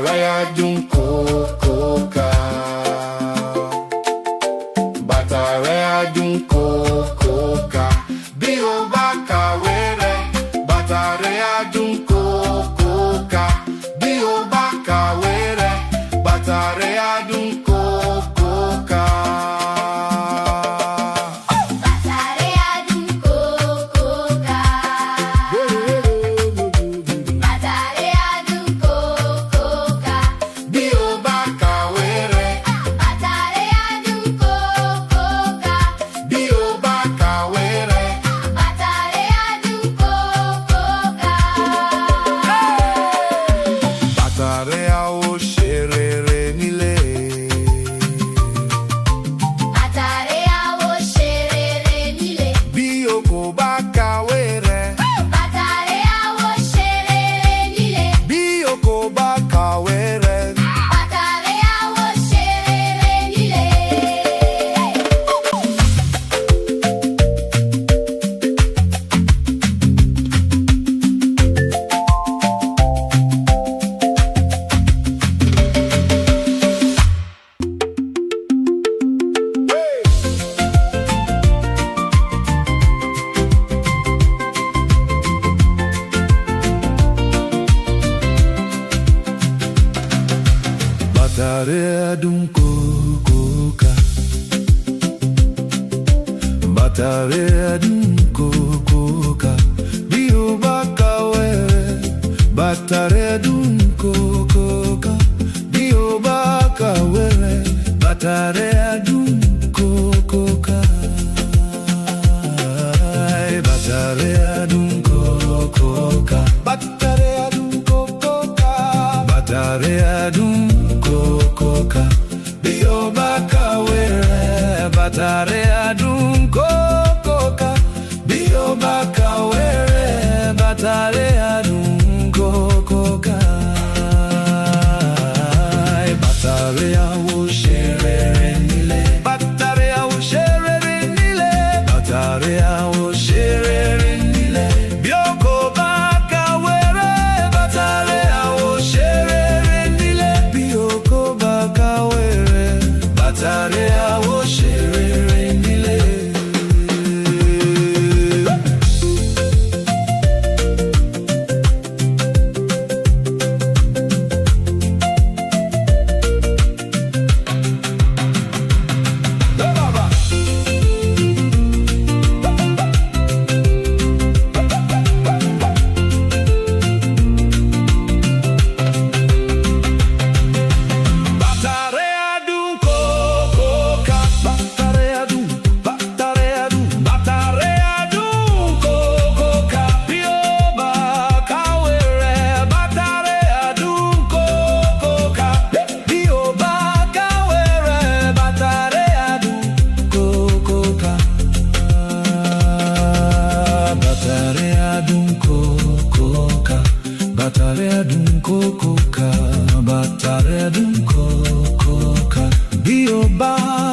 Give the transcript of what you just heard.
Batarea dun coca. Batarea dun coca. Bio baka were. Batarea dun coca. Bio baka were. Batarea dun coca. Batarea dun coca. Batarea dun coca. Bio baka were. Batarea dun coca. Bio baka were. Batarea dun coca. Batarea dun coca. Batarea dun coca. Batarea dun coca. Bio baka were. Batarea dun coca. Bio baka were. Batarea dun coca. Batarea wo shere nile. Batarea wo shere nile. Batarea wo shere nile. Bioko baka were. Batarea wo shere nile. Bioko baka were. Batarea wo shere nile. Batarea dun coca, batarea dun coca, bio ba.